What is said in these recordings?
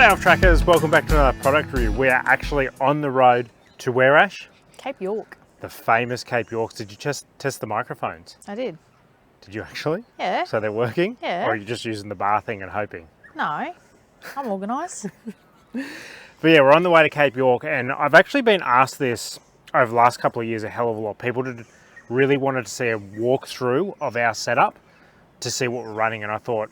G'day Off-Trackers, welcome back to another product review. We are actually on the road to where, Ash? Cape York. The famous Cape Yorks. Did you just test the microphones? I did. Did you actually? Yeah. So they're working? Yeah. Or are you just using the bar thing and hoping? No, I'm organised. But yeah, we're on the way to Cape York, and I've actually been asked this over the last couple of years a hell of a lot. People really wanted to see a walkthrough of our setup to see what we're running, and I thought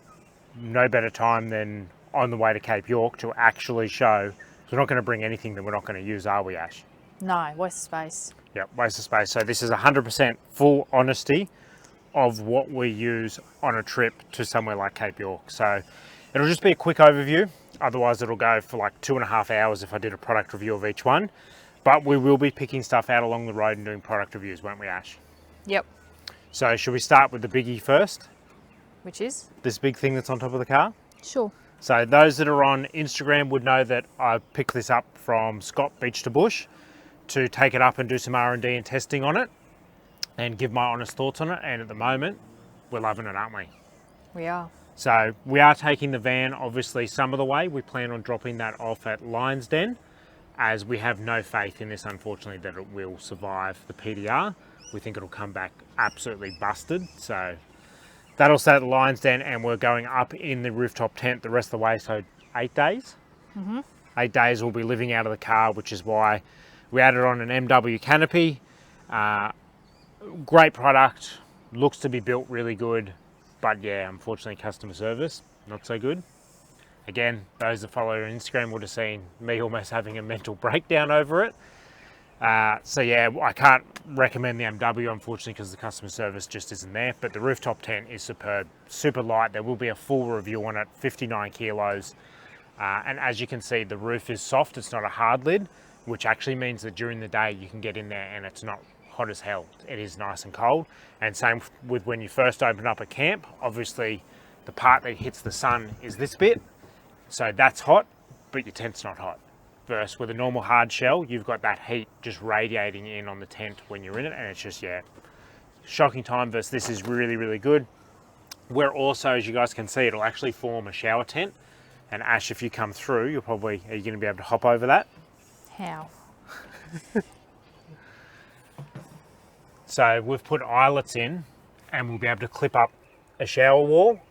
no better time than on the way to Cape York to actually show. We're not going to bring anything that we're not going to use, are we, Ash? No, waste of space. Yep, waste of space. So this is 100% full honesty of what we use on a trip to somewhere like Cape York. So it'll just be a quick overview. Otherwise it'll go for like 2.5 hours if I did a product review of each one. But we will be picking stuff out along the road and doing product reviews, won't we, Ash? Yep. So should we start with the biggie first? Which is? This big thing that's on top of the car? Sure. So those that are on Instagram would know that I picked this up from Scott Beach to Bush to take it up and do some R&D and testing on it and give my honest thoughts on it. And at the moment, we're loving it, aren't we? We are. So we are taking the van obviously some of the way. We plan on dropping that off at Lion's Den, as we have no faith in this, unfortunately, that it will survive the PDR. We think it'll come back absolutely busted. So that'll stay at the Lion's Den, and we're going up in the rooftop tent the rest of the way, so 8 days. 8 days we'll be living out of the car, which is why we added on an MW canopy. Great product, looks to be built really good, but yeah, unfortunately customer service, not so good. Again, those that follow on Instagram would have seen me almost having a mental breakdown over it. So yeah, I can't recommend the MW, unfortunately, because the customer service just isn't there, but the rooftop tent is superb, super light. There will be a full review on it, 59 kilos. And as you can see, the roof is soft, it's not a hard lid, which actually means that during the day you can get in there and it's not hot as hell. It is nice and cold. And same with when you first open up a camp, obviously the part that hits the sun is this bit. So that's hot, but your tent's not hot. Versus with a normal hard shell, you've got that heat just radiating in on the tent when you're in it, and it's just, yeah, shocking time. Versus this is really, really good. We're also, as you guys can see, it'll actually form a shower tent. And Ash, if you come through, are you going to be able to hop over that? How? So we've put eyelets in, and we'll be able to clip up a shower wall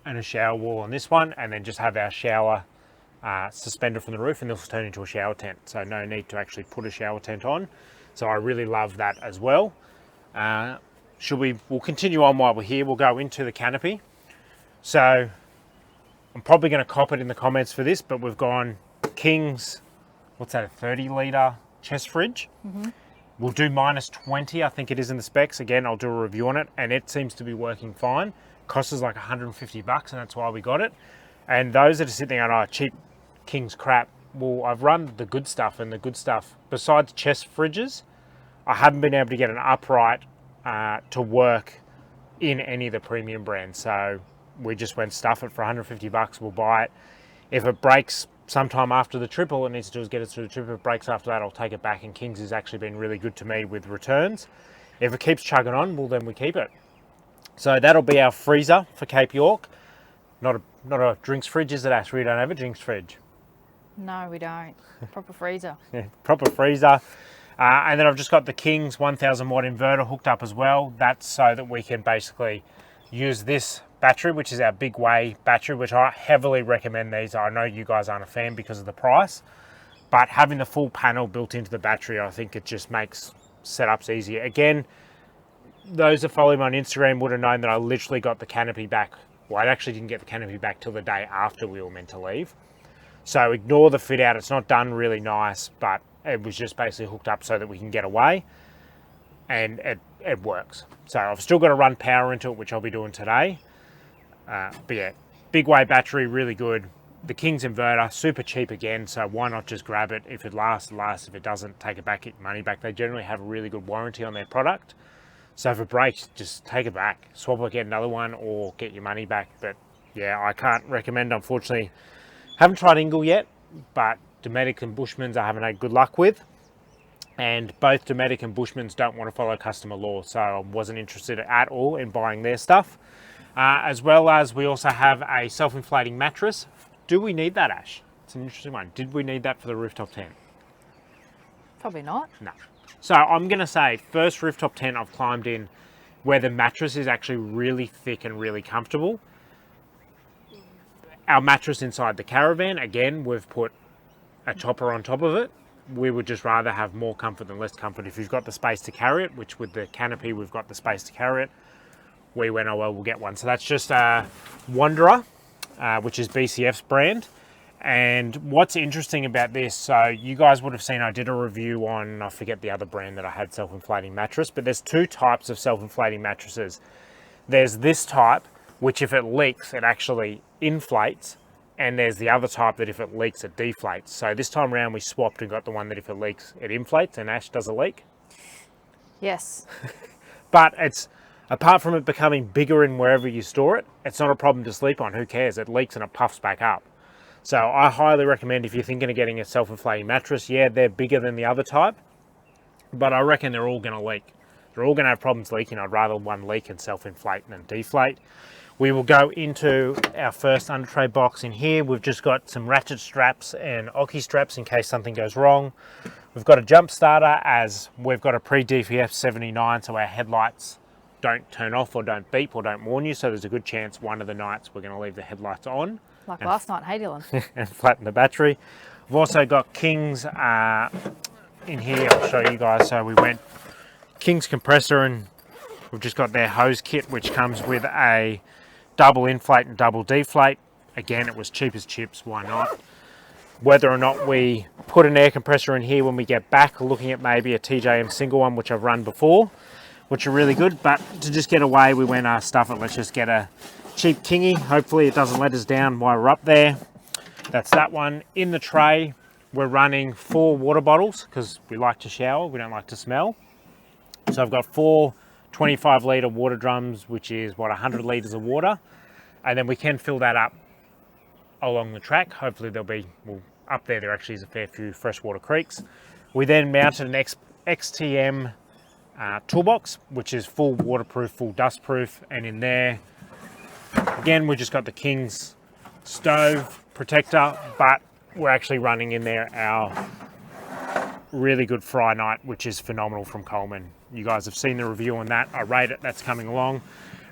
and a shower wall on this one, and then just have our shower suspended from the roof, and this will turn into a shower tent. So no need to actually put a shower tent on. So I really love that as well. We'll continue on while we're here. We'll go into the canopy. So I'm probably going to cop it in the comments for this, but we've gone King's, what's that, a 30 litre chest fridge. We'll do -20, I think it is in the specs. Again, I'll do a review on it, and it seems to be working fine. Cost us like 150 bucks, and that's why we got it. And those that are sitting there on cheap King's crap, well, I've run the good stuff, and the good stuff, besides chest fridges, I haven't been able to get an upright to work in any of the premium brands. So we just went stuff it for 150 bucks, we'll buy it. If it breaks sometime after the trip, all it needs to do is get us through the trip. If it breaks after that, I'll take it back, and King's has actually been really good to me with returns. If it keeps chugging on, well, then we keep it. So that'll be our freezer for Cape York. Not a drinks fridge, is it, Ash? We don't have a drinks fridge. No, we don't. Proper freezer. Yeah, proper freezer. And then I've just got the King's 1000 watt inverter hooked up as well. That's so that we can basically use this battery, which is our big way battery, which I heavily recommend these. I know you guys aren't a fan because of the price, but having the full panel built into the battery, I think it just makes setups easier. Again, those that follow me on Instagram would have known that I literally got the canopy back. Well, I actually didn't get the canopy back till the day after we were meant to leave. So ignore the fit out. It's not done really nice, but it was just basically hooked up so that we can get away, and it works. So I've still got to run power into it, which I'll be doing today. But yeah, big way battery, really good. The King's inverter, super cheap again, so why not just grab it? If it lasts, it lasts. If it doesn't, take it back, get your money back. They generally have a really good warranty on their product. So if it breaks, just take it back, swap it, get another one, or get your money back. But yeah, I can't recommend, unfortunately. Haven't tried Ingle yet, but Dometic and Bushman's I haven't had good luck with. And both Dometic and Bushman's don't want to follow customer law, so I wasn't interested at all in buying their stuff. As well as we also have a self-inflating mattress. Do we need that, Ash? That's an interesting one. Did we need that for the rooftop tent? Probably not. No. So I'm going to say first rooftop tent I've climbed in where the mattress is actually really thick and really comfortable. Our mattress inside the caravan, again, we've put a topper on top of it. We would just rather have more comfort than less comfort. If you've got the space to carry it, which with the canopy we've got the space to carry it, we went, oh well, we'll get one. So that's just a Wanderer, which is BCF's brand. And what's interesting about this, so you guys would have seen I did a review on, I forget the other brand that I had, self-inflating mattress, but there's two types of self-inflating mattresses. There's this type, which if it leaks, it actually inflates, and there's the other type that if it leaks, it deflates. So this time around we swapped and got the one that if it leaks, it inflates, and Ash does a leak. Yes. But it's, apart from it becoming bigger in wherever you store it, it's not a problem to sleep on. Who cares? It leaks and it puffs back up. So I highly recommend if you're thinking of getting a self-inflating mattress, yeah, they're bigger than the other type, but I reckon they're all going to leak. They're all going to have problems leaking. I'd rather one leak and self-inflate than deflate. We will go into our first under tray box in here. We've just got some ratchet straps and Oki straps in case something goes wrong. We've got a jump starter as we've got a pre-DPF 79, so our headlights don't turn off or don't beep or don't warn you. So there's a good chance one of the nights we're going to leave the headlights on. Like last night, hey Dylan. And flatten the battery. We've also got King's in here. I'll show you guys. So we went King's compressor, and we've just got their hose kit, which comes with a double inflate and double deflate. Again, it was cheap as chips. Why not? Whether or not we put an air compressor in here when we get back, looking at maybe a TJM single one, which I've run before, which are really good. But to just get away, we went, stuff it. Let's just get a cheap Kingy. Hopefully it doesn't let us down while we're up there. That's that one. In the tray, we're running 4 water bottles because we like to shower, we don't like to smell. So I've got 4 25 litre water drums, which is what, 100 litres of water, and then we can fill that up along the track. Hopefully there'll be, well, up there actually is a fair few freshwater creeks. We then mounted an XTM toolbox, which is full waterproof, full dustproof, and in there again, we just got the King's stove protector, but we're actually running in there our really good fry night, which is phenomenal from Coleman. You guys have seen the review on that. I rate it, that's coming along.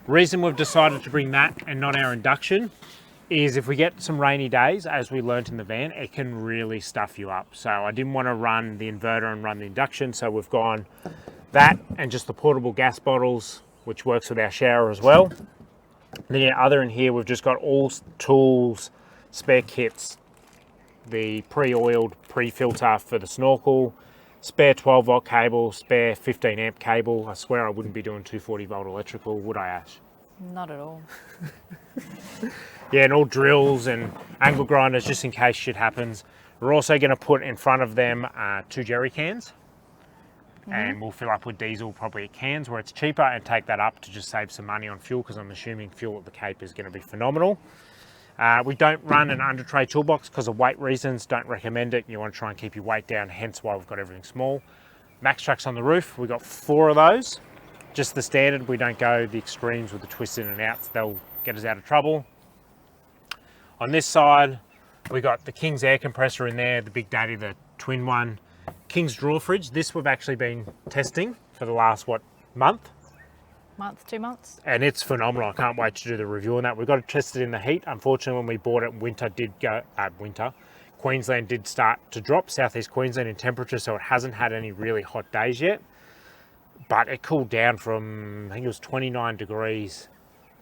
Reason we've decided to bring that and not our induction is if we get some rainy days, as we learnt in the van, it can really stuff you up. So I didn't want to run the inverter and run the induction, so we've gone that and just the portable gas bottles, which works with our shower as well. Then yeah, other in here, we've just got all tools, spare kits, the pre-oiled pre-filter for the snorkel, spare 12 volt cable, spare 15 amp cable. I swear I wouldn't be doing 240 volt electrical, would I, Ash? Not at all. Yeah, and all drills and angle grinders just in case shit happens. We're also going to put in front of them 2 jerry cans. And we'll fill up with diesel probably at cans where it's cheaper and take that up to just save some money on fuel, because I'm assuming fuel at the Cape is going to be phenomenal. We don't run an under tray toolbox because of weight reasons. Don't recommend it. You want to try and keep your weight down, hence why we've got everything small. Max tracks on the roof. We've got 4 of those. Just the standard. We don't go the extremes with the twists in and outs. They'll get us out of trouble. On this side, we got the King's air compressor in there, the Big Daddy, the twin one. King's drawer fridge. This we've actually been testing for the last, what, month? 2 months. And it's phenomenal. I can't wait to do the review on that. We've got to test it in the heat. Unfortunately, when we bought it, Queensland did start to drop, southeast Queensland in temperature, so it hasn't had any really hot days yet. But it cooled down from, I think it was 29 degrees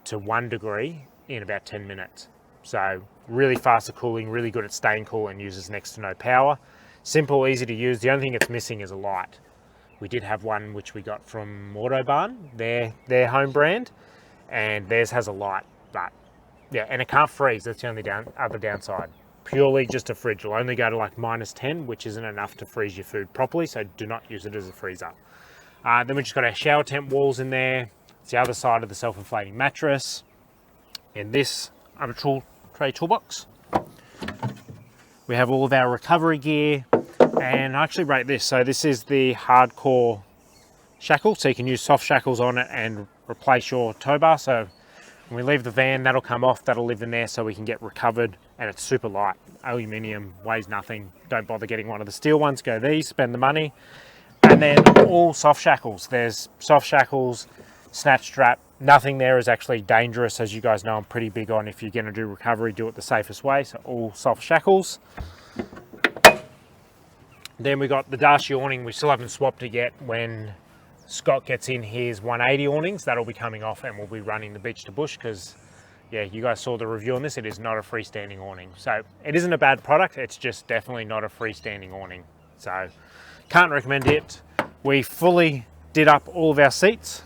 to 1 degree in about 10 minutes. So really fast at cooling, really good at staying cool, and uses next to no power. Simple, easy to use. The only thing it's missing is a light. We did have one which we got from Autobarn, their home brand, and theirs has a light, but yeah, and it can't freeze. That's the only other downside. Purely just a fridge. Will only go to like -10, which isn't enough to freeze your food properly, so do not use it as a freezer. Then we just got our shower tent walls in there. It's the other side of the self-inflating mattress. In this under tray toolbox, we have all of our recovery gear. And I actually rate this. So this is the hardcore shackle. So you can use soft shackles on it and replace your tow bar. So when we leave the van, that'll come off, that'll live in there so we can get recovered and it's super light. Aluminium, weighs nothing. Don't bother getting one of the steel ones, go these, spend the money. And then all soft shackles. There's soft shackles, snatch strap. Nothing there is actually dangerous. As you guys know, I'm pretty big on, if you're going to do recovery, do it the safest way. So all soft shackles. Then we got the Darcy awning. We still haven't swapped it yet. When Scott gets in his 180 awnings, that'll be coming off, and we'll be running the beach to bush, because yeah, you guys saw the review on this. It is not a freestanding awning. So it isn't a bad product. It's just definitely not a freestanding awning. So can't recommend it. We fully did up all of our seats.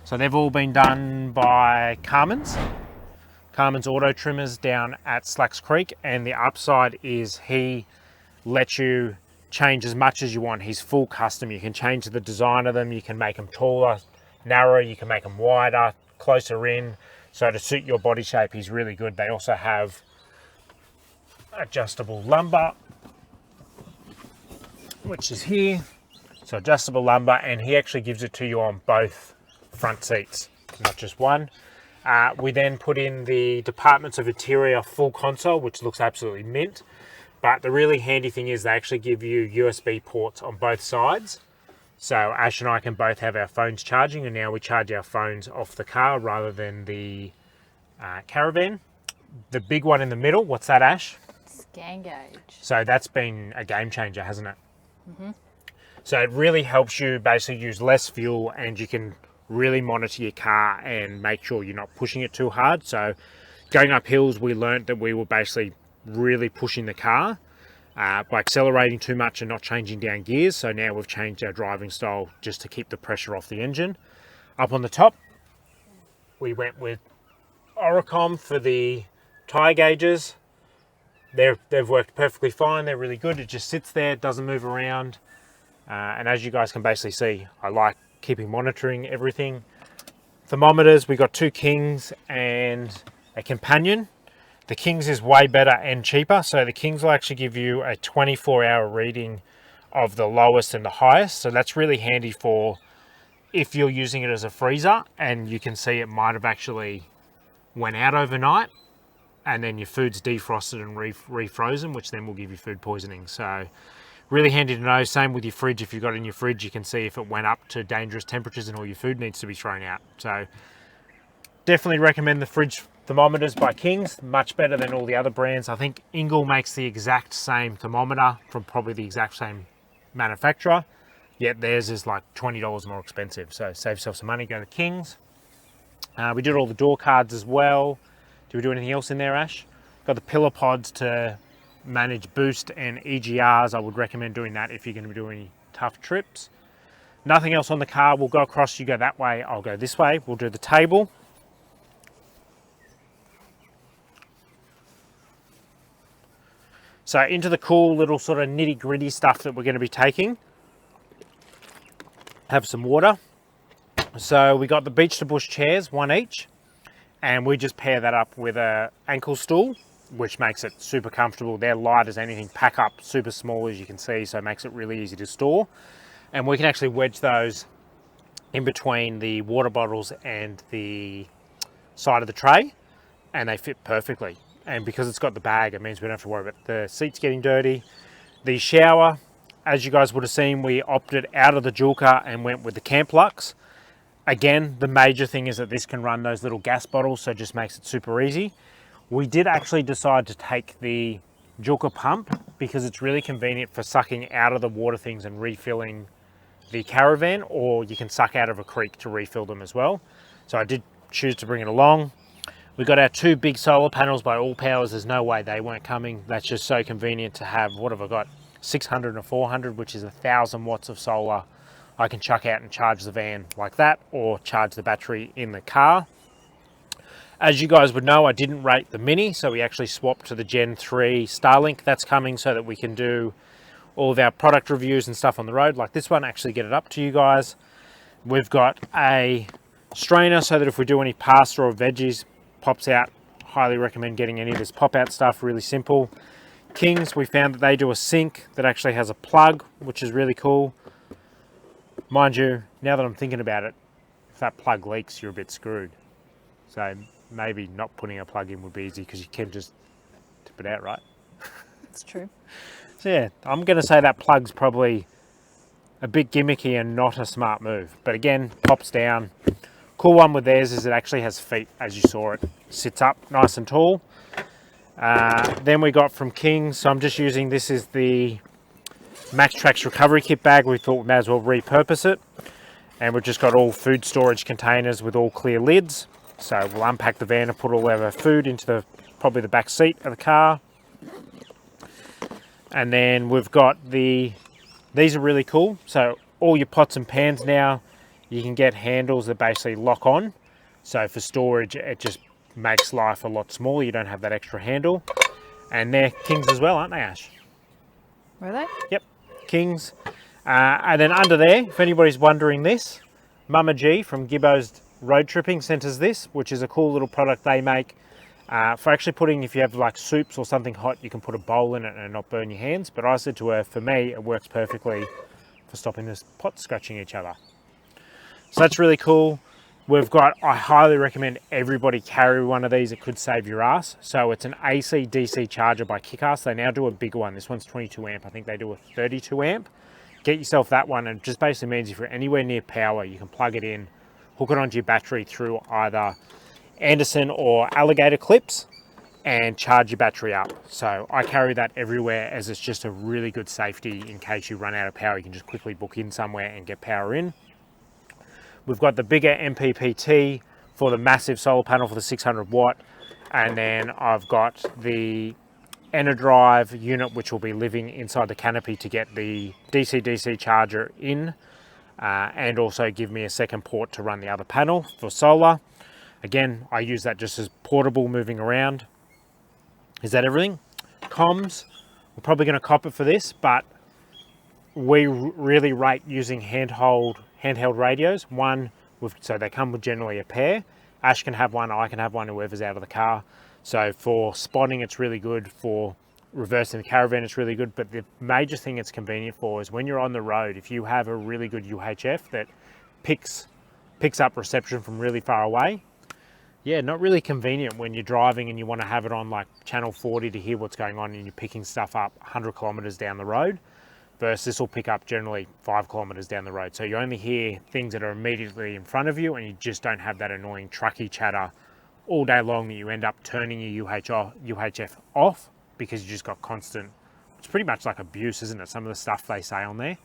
So they've all been done by Carmen's Auto Trimmers down at Slacks Creek. And the upside is he lets you change as much as you want. He's full custom. You can change the design of them. You can make them taller, narrower. You can make them wider, closer in. So to suit your body shape, he's really good. They also have adjustable lumbar, which is here. So adjustable lumbar, and he actually gives it to you on both front seats, not just one. We then put in the Departments of Interior full console, which looks absolutely mint. But the really handy thing is they actually give you USB ports on both sides. So Ash and I can both have our phones charging, and now we charge our phones off the car rather than the Caravan. The big one in the middle, what's that, Ash? Scan gauge. So that's been a game changer, hasn't it? Mm-hmm. So it really helps you basically use less fuel, and you can really monitor your car and make sure you're not pushing it too hard. So going up hills, we learned that we were basically really pushing the car by accelerating too much and not changing down gears. So now we've changed our driving style just to keep the pressure off the engine. Up on the top, we went with Oricom for the tyre gauges. They've worked perfectly fine. They're really good. It just sits there, it doesn't move around. And as you guys can basically see, I like keeping monitoring everything. Thermometers, we got 2 Kings and a Companion. The Kings is way better and cheaper. So the Kings will actually give you a 24-hour reading of the lowest and the highest. So that's really handy for if you're using it as a freezer and you can see it might have actually went out overnight, and then your food's defrosted and refrozen, which then will give you food poisoning. So really handy to know. Same with your fridge. If you've got it in your fridge, you can see if it went up to dangerous temperatures and all your food needs to be thrown out. So definitely recommend the fridge thermometers by Kings. Much better than all the other brands. I think Ingle makes the exact same thermometer from probably the exact same manufacturer, yet theirs is like $20 more expensive. So save yourself some money, go to Kings. We did all the door cards as well. Did we do anything else in there, Ash? Got the pillar pods to manage boost and EGRs. I would recommend doing that if you're going to be doing any tough trips. Nothing else on the car. We'll go across, you go that way, I'll go this way. We'll do the table. So into the cool little sort of nitty gritty stuff that we're going to be taking. Have some water. So we got the beach to bush chairs, 1 each. And we just pair that up with a ankle stool, which makes it super comfortable. They're light as anything, pack up super small as you can see, so it makes it really easy to store. And we can actually wedge those in between the water bottles and the side of the tray, and they fit perfectly. And because it's got the bag, it means we don't have to worry about the seats getting dirty. The shower, as you guys would have seen, we opted out of the Julka and went with the Camp Lux. Again, the major thing is that this can run those little gas bottles, so it just makes it super easy. We did actually decide to take the Julka pump because it's really convenient for sucking out of the water things and refilling the Caravan, or you can suck out of a creek to refill them as well. So I did choose to bring it along. We got our 2 big solar panels by All Powers. There's no way they weren't coming. That's just so convenient to have. What have I got? 600 and a 400, which is 1,000 watts of solar. I can chuck out and charge the van like that, or charge the battery in the car. As you guys would know, I didn't rate the Mini, so we actually swapped to the Gen 3 Starlink. That's coming so that we can do all of our product reviews and stuff on the road like this one, actually get it up to you guys. We've got a strainer so that if we do any pasta or veggies, pops out. Highly recommend getting any of this pop out stuff, really simple. Kings, we found that they do a sink that actually has a plug, which is really cool. Mind you, now that I'm thinking about it, if that plug leaks, you're a bit screwed. So maybe not putting a plug in would be easy, because you can just tip it out, right? It's true. So yeah, I'm going to say that plug's probably a bit gimmicky and not a smart move. But again, pops down. Cool one with theirs is it actually has feet, as you saw it. Sits up nice and tall. Then we got from Kings, so I'm just using, this is the Max Tracks recovery kit bag. We thought we may as well repurpose it. And we've just got all food storage containers with all clear lids. So we'll unpack the van and put all of our food into probably the back seat of the car. And then we've got these are really cool. So all your pots and pans now, you can get handles that basically lock on. So for storage, it just makes life a lot smaller. You don't have that extra handle. And they're Kings as well, aren't they, Ash? Were they? Yep, Kings. And then under there, if anybody's wondering this, Mama G from Gibbo's Road Tripping sent us this, which is a cool little product they make for actually putting, if you have like soups or something hot, you can put a bowl in it and not burn your hands. But I said to her, for me, it works perfectly for stopping this pot scratching each other. So that's really cool. We've got, I highly recommend everybody carry one of these. It could save your ass. So it's an AC DC charger by Kickass. They now do a bigger one. This one's 22 amp. I think they do a 32 amp. Get yourself that one, and it just basically means if you're anywhere near power, you can plug it in, hook it onto your battery through either Anderson or alligator clips and charge your battery up. So I carry that everywhere as it's just a really good safety in case you run out of power. You can just quickly book in somewhere and get power in. We've got the bigger MPPT for the massive solar panel for the 600 watt. And then I've got the Enerdrive unit, which will be living inside the canopy to get the DC-DC charger in and also give me a second port to run the other panel for solar. Again, I use that just as portable moving around. Is that everything? Comms, we're probably going to cop it for this, but we really rate using handheld radios. So they come with generally a pair. Ash can have one, I can have one, whoever's out of the car. So for spotting, it's really good. For reversing the caravan, it's really good. But the major thing it's convenient for is when you're on the road, if you have a really good UHF that picks up reception from really far away, yeah, not really convenient when you're driving and you want to have it on like channel 40 to hear what's going on and you're picking stuff up 100 kilometers down the road, versus this will pick up generally 5 kilometers down the road. So you only hear things that are immediately in front of you and you just don't have that annoying trucky chatter all day long that you end up turning your UHF off because you just got constant, it's pretty much like abuse, isn't it? Some of the stuff they say on there.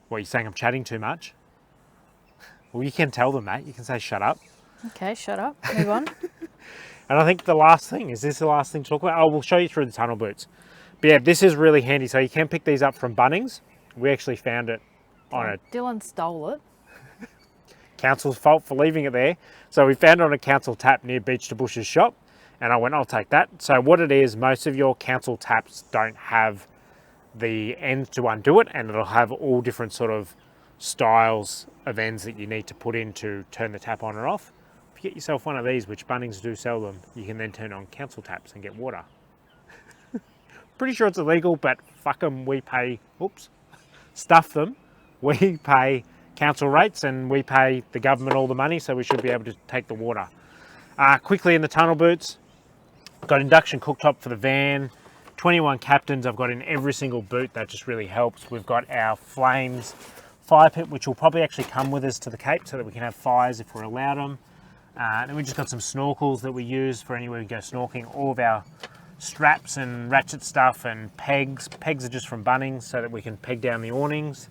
What, you're saying I'm chatting too much? Well, you can tell them that. You can say, shut up. Okay, shut up. Move on. And I think the last thing, is this the last thing to talk about? Oh, we'll show you through the tunnel boots. But yeah, this is really handy. So you can pick these up from Bunnings. We actually found it on a... Dylan stole it. Council's fault for leaving it there. So we found it on a council tap near Beach to Bush's shop. And I went, I'll take that. So what it is, most of your council taps don't have the end to undo it. And it'll have all different sort of styles of ends that you need to put in to turn the tap on or off. If you get yourself one of these, which Bunnings do sell them, you can then turn on council taps and get water. Pretty sure it's illegal, but fuck them, we pay, stuff them. We pay council rates and we pay the government all the money, so we should be able to take the water. Quickly in the tunnel boots, got induction cooktop for the van, 21 captains I've got in every single boot. That just really helps. We've got our Flames fire pit, which will probably actually come with us to the Cape so that we can have fires if we're allowed them. Then we just got some snorkels that we use for anywhere we go snorkeling. All of our straps and ratchet stuff and pegs. Pegs are just from Bunnings so that we can peg down the awnings.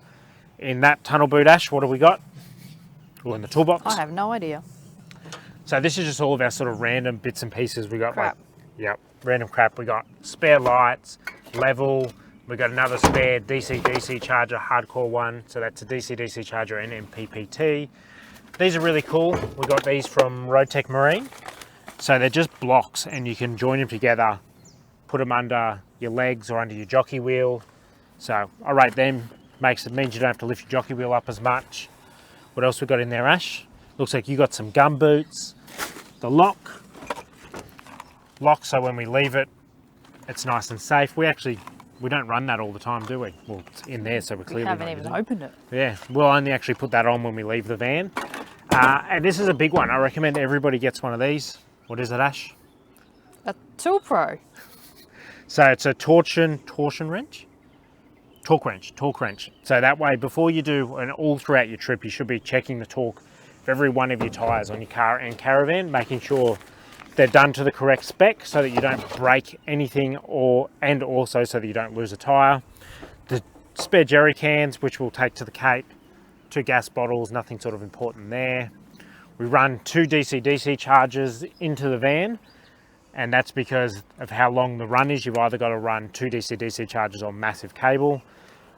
In that tunnel boot, Ash, what have we got? Well, in the toolbox. I have no idea. So this is just all of our sort of random bits and pieces. We got crap. Random crap. We got spare lights, level. We got another spare DC-DC charger, hardcore one. So that's a DC-DC charger and MPPT. These are really cool. We got these from RoadTech Marine. So they're just blocks and you can join them together, put them under your legs or under your jockey wheel. So I rate them. It means you don't have to lift your jockey wheel up as much. What else we got in there, Ash? Looks like you got some gum boots. The lock, so when we leave it, it's nice and safe. We don't run that all the time, do we? Well, it's in there, so we're clearly We haven't even opened it. Yeah, we'll only actually put that on when we leave the van. And this is a big one. I recommend everybody gets one of these. What is it, Ash? A tool pro. So it's a torque wrench. So that way, before you do, and all throughout your trip, you should be checking the torque of every one of your tyres on your car and caravan, making sure they're done to the correct spec so that you don't break anything, and also so that you don't lose a tyre. The spare jerry cans, which we'll take to the Cape, 2 gas bottles, nothing sort of important there. We run 2 DC-DC chargers into the van, and that's because of how long the run is. You've either got to run 2 DC-DC chargers on massive cable.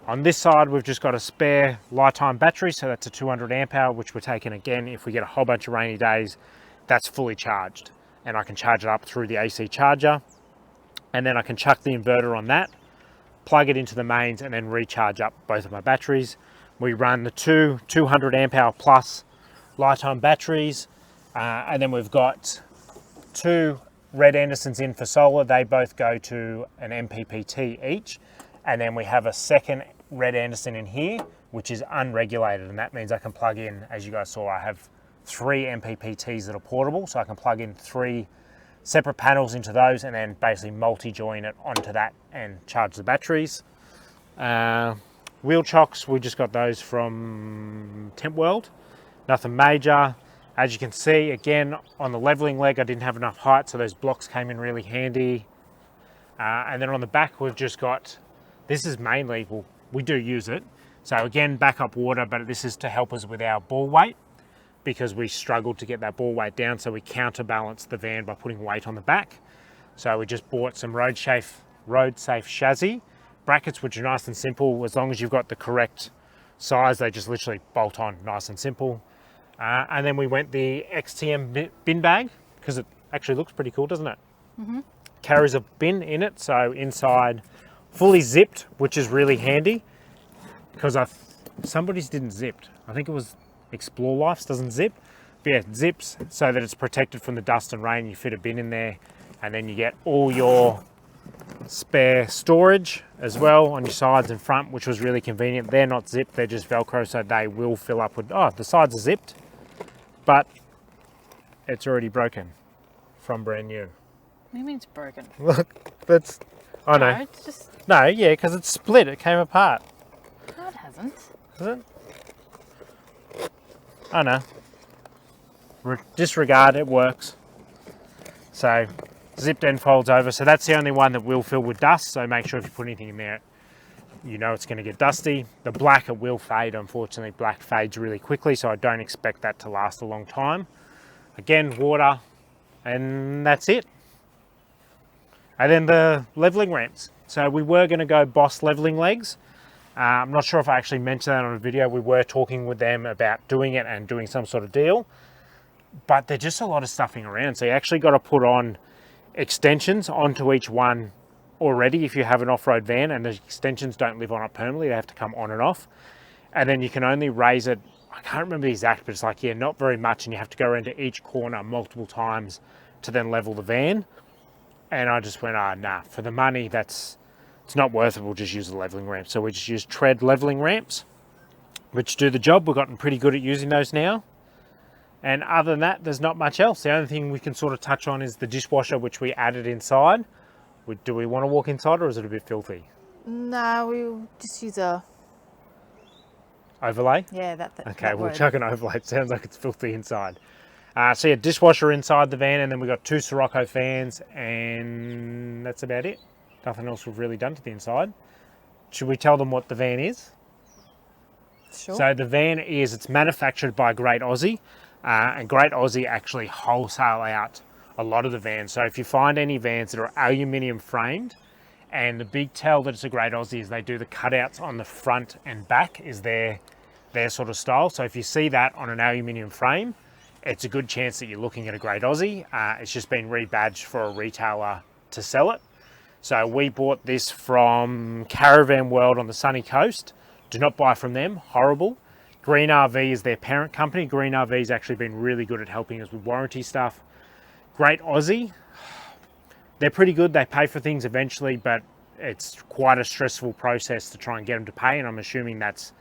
On this side, we've just got a spare lifetime battery, so that's a 200 amp hour, which we're taking again if we get a whole bunch of rainy days. That's fully charged, and I can charge it up through the AC charger, and then I can chuck the inverter on that, plug it into the mains, and then recharge up both of my batteries. We run the 200 amp hour plus lifetime batteries, and then we've got 2 Red Andersons in for solar. They both go to an MPPT each, and then we have a second Red Anderson in here, which is unregulated, and that means I can plug in, as you guys saw, I have 3 MPPTs that are portable, so I can plug in 3 separate panels into those and then basically multi-join it onto that and charge the batteries. Wheel chocks, we just got those from Temp World, nothing major. As you can see, again, on the leveling leg, I didn't have enough height, so those blocks came in really handy. And then on the back, we've just got, this is mainly, well, we do use it. So again, backup water, but this is to help us with our ball weight, because we struggled to get that ball weight down, so we counterbalance the van by putting weight on the back. So we just bought some road safe chassis brackets, which are nice and simple. As long as you've got the correct size, they just literally bolt on, nice and simple. And then we went the XTM bin bag, because it actually looks pretty cool, doesn't it? Mm-hmm. Carries a bin in it, so inside fully zipped, which is really handy, because somebody's didn't zip. I think it was Explore Life's doesn't zip. But yeah, it zips so that it's protected from the dust and rain. You fit a bin in there, and then you get all your spare storage as well on your sides and front, which was really convenient. They're not zipped, they're just Velcro, so they will fill up with, the sides are zipped, but it's already broken from brand new. What do you mean it's broken? Look, that's, I know. No, it's just, No, yeah, because it's split, it came apart. no, it hasn't. Is it? I know. Disregard, it works. So, zipped end folds over. So that's the only one that will fill with dust. So make sure if you put anything in there, you know it's going to get dusty. The black, it will fade. Unfortunately, black fades really quickly, so I don't expect that to last a long time. Again, water, and that's it. And then the leveling ramps. So we were going to go Boss leveling legs. I'm not sure if I actually mentioned that on a video. We were talking with them about doing it and doing some sort of deal, but they're just a lot of stuffing around. So you actually got to put on extensions onto each one already if you have an off-road van, and the extensions don't live on it permanently. They have to come on and off, and then you can only raise it, I can't remember the exact, but it's like, yeah, not very much, and you have to go around to each corner multiple times to then level the van. And I just went, nah, for the money, it's not worth it. We'll just use the leveling ramp. So we just use tread leveling ramps, which do the job. We've gotten pretty good at using those now. And other than that, there's not much else. The only thing we can sort of touch on is the dishwasher, which we added inside. Do we want to walk inside, or is it a bit filthy? No, we'll just use a overlay. Yeah, that. Okay, we'll chuck an overlay. It sounds like it's filthy inside. So yeah, dishwasher inside the van, and then we've got 2 Sirocco fans, and that's about it. Nothing else we've really done to the inside. Should we tell them what the van is? Sure. So the van it's manufactured by Great Aussie, and Great Aussie actually wholesale out a lot of the vans. So if you find any vans that are aluminium framed, and the big tell that it's a Great Aussie is they do the cutouts on the front and back is their sort of style. So if you see that on an aluminium frame, it's a good chance that you're looking at a Great Aussie. It's just been rebadged for a retailer to sell it. So we bought this from Caravan World on the sunny coast. Do not buy from them, horrible. Green RV is their parent company. Green RV's actually been really good at helping us with warranty stuff. Great Aussie, they're pretty good. They pay for things eventually, but it's quite a stressful process to try and get them to pay, and I'm assuming that's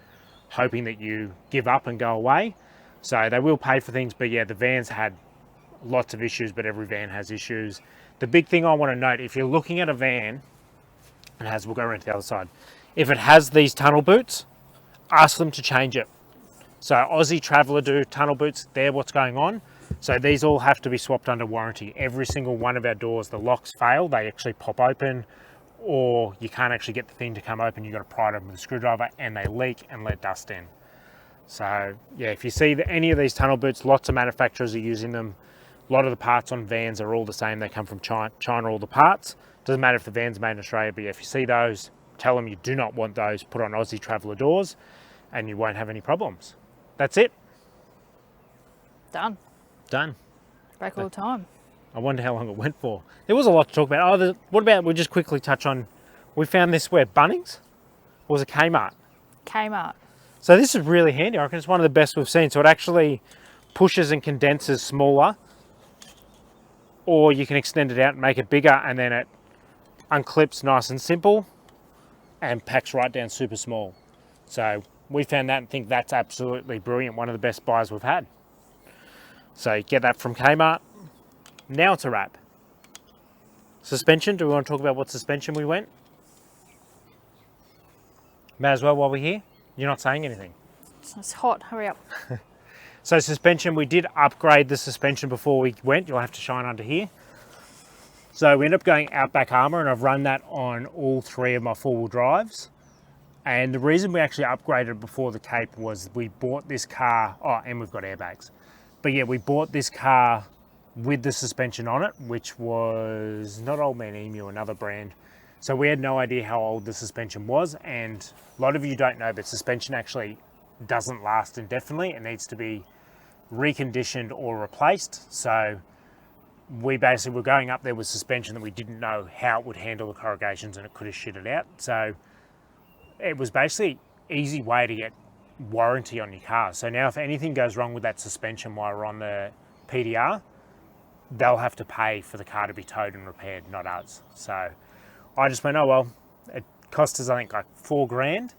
hoping that you give up and go away. So they will pay for things, but yeah, the van's had lots of issues, but every van has issues. The big thing I want to note, if you're looking at a van, we'll go around to the other side. If it has these tunnel boots, ask them to change it. So Aussie Traveller do tunnel boots, they're what's going on. So these all have to be swapped under warranty. Every single one of our doors, the locks fail, they actually pop open, or you can't actually get the thing to come open. You've got to pry it open with a screwdriver and they leak and let dust in. So yeah, if you see any of these tunnel boots, lots of manufacturers are using them. A lot of the parts on vans are all the same. They come from China, all the parts. Doesn't matter if the van's made in Australia, but yeah, if you see those, tell them you do not want those. Put on Aussie Traveller doors and you won't have any problems. That's it. Done. Done. Record time. I wonder how long it went for. There was a lot to talk about. Oh, what about, we'll just quickly touch on, we found this where Bunnings? Or was it Kmart? Kmart. So this is really handy. I reckon it's one of the best we've seen. So it actually pushes and condenses smaller, or you can extend it out and make it bigger, and then it unclips nice and simple and packs right down super small. So we found that and think that's absolutely brilliant. One of the best buys we've had. So get that from Kmart. Now it's a wrap. Suspension, do we want to talk about what suspension we went? May as well while we're here. You're not saying anything. It's hot, hurry up. So suspension, we did upgrade the suspension before we went. You'll have to shine under here. So we ended up going Outback Armour, and I've run that on all 3 of my 4-wheel drives. And the reason we actually upgraded before the Cape was we bought this car, and we've got airbags. But yeah, we bought this car with the suspension on it, which was not Old Man Emu, another brand. So we had no idea how old the suspension was, and a lot of you don't know, but suspension actually doesn't last indefinitely. It needs to be reconditioned or replaced. So we basically were going up there with suspension that we didn't know how it would handle the corrugations, and it could have shit it out. So it was basically an easy way to get warranty on your car. So now if anything goes wrong with that suspension while we're on the PDR, they'll have to pay for the car to be towed and repaired, not us. So I just went, oh well, it cost us I think like $4,000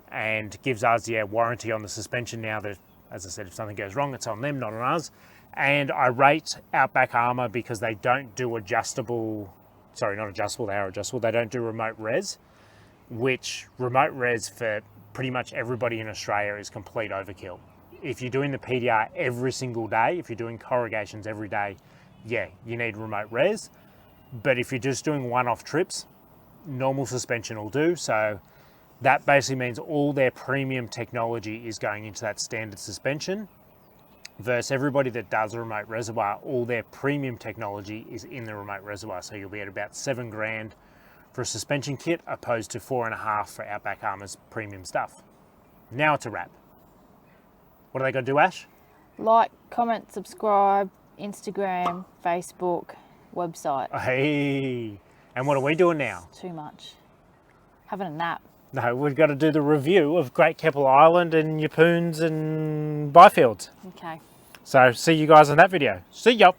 and gives us warranty on the suspension now that, as I said, if something goes wrong, it's on them, not on us. And I rate Outback Armour because they don't do adjustable, sorry, not adjustable, they are adjustable, they don't do remote res, which remote res for pretty much everybody in Australia is complete overkill. If you're doing the PDR every single day, if you're doing corrugations every day, yeah, you need remote res. But if you're just doing one-off trips, normal suspension will do. So that basically means all their premium technology is going into that standard suspension, versus everybody that does a remote reservoir, all their premium technology is in the remote reservoir. So you'll be at about $7,000 for a suspension kit, opposed to $4,500 for Outback Armour's premium stuff. Now it's a wrap. What are they going to do, Ash? Like, comment, subscribe, Instagram, Facebook, website. Hey, and what are we doing now? Too much. Having a nap. No, we've got to do the review of Great Keppel Island and Yeppoons and Byfields. Okay. So see you guys in that video. See ya.